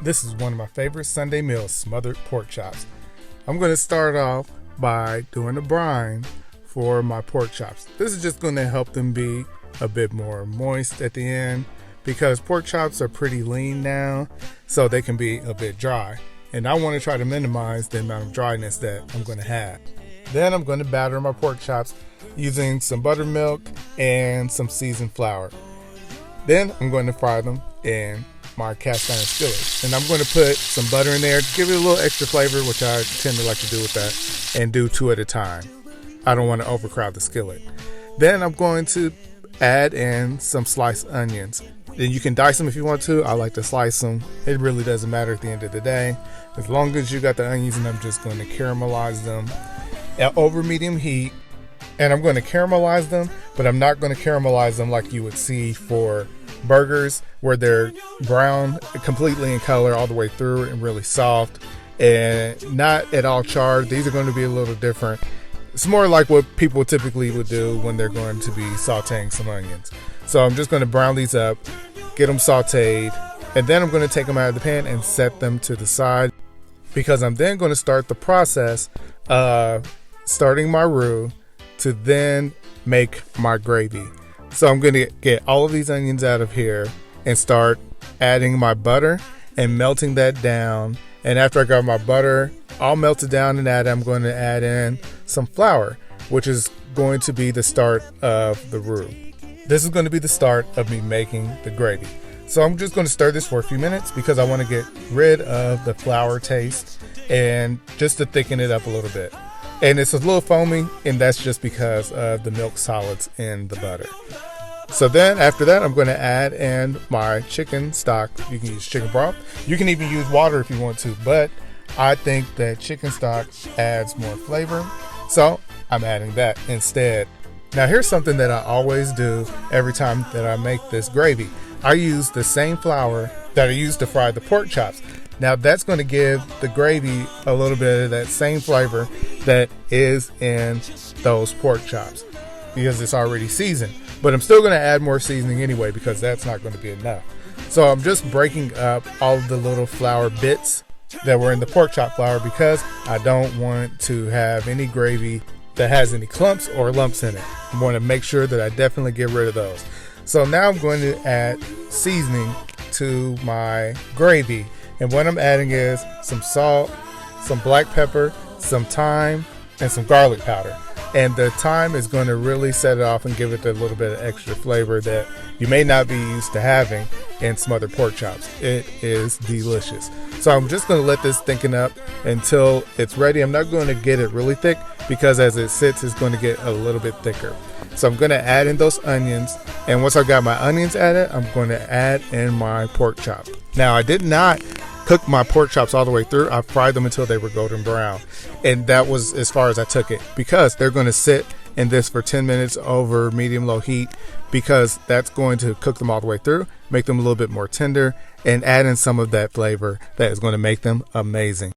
This is one of my favorite Sunday meals, smothered pork chops. I'm going to start off by doing a brine for my pork chops. This is just going to help them be a bit more moist at the end because pork chops are pretty lean now, so they can be a bit dry. And I want to try to minimize the amount of dryness that I'm going to have. Then I'm going to batter my pork chops using some buttermilk and some seasoned flour. Then I'm going to fry them in my cast iron skillet. And I'm going to put some butter in there to give it a little extra flavor, which I tend to like to do with that, and do 2 at a time. I don't want to overcrowd the skillet. Then I'm going to add in some sliced onions. Then you can dice them if you want to. I like to slice them. It really doesn't matter at the end of the day. As long as you got the onions, and I'm just going to caramelize them at over medium heat. And I'm going to caramelize them, but I'm not going to caramelize them like you would see for burgers where they're brown completely in color all the way through and really soft and not at all charred. These are going to be a little different. It's more like what people typically would do when they're going to be sauteing some onions. So I'm just going to brown these up, get them sauteed, and then I'm going to take them out of the pan and set them to the side because I'm then going to start the process of starting my roux to then make my gravy. So I'm going to get all of these onions out of here and start adding my butter and melting that down. And after I got my butter all melted down and added, I'm going to add in some flour, which is going to be the start of the roux. This is going to be the start of me making the gravy. So I'm just going to stir this for a few minutes because I want to get rid of the flour taste and just to thicken it up a little bit. And it's a little foamy, and that's just because of the milk solids in the butter. So then after that, I'm going to add in my chicken stock. You can use chicken broth. You can even use water if you want to, but I think that chicken stock adds more flavor. So I'm adding that instead. Now here's something that I always do every time that I make this gravy. I use the same flour that I used to fry the pork chops. Now that's going to give the gravy a little bit of that same flavor that is in those pork chops because it's already seasoned. But I'm still going to add more seasoning anyway because that's not going to be enough. So I'm just breaking up all of the little flour bits that were in the pork chop flour because I don't want to have any gravy that has any clumps or lumps in it. I want to make sure that I definitely get rid of those. So now I'm going to add seasoning to my gravy. And what I'm adding is some salt, some black pepper, some thyme, and some garlic powder. And the thyme is going to really set it off and give it a little bit of extra flavor that you may not be used to having in smothered pork chops. It is delicious. So I'm just going to let this thicken up until it's ready. I'm not going to get it really thick because as it sits, it's going to get a little bit thicker. So I'm going to add in those onions. And once I've got my onions added, I'm going to add in my pork chop. Now, I did not cook my pork chops all the way through. I fried them until they were golden brown. And that was as far as I took it because they're going to sit in this for 10 minutes over medium-low heat because that's going to cook them all the way through, make them a little bit more tender, and add in some of that flavor that is going to make them amazing.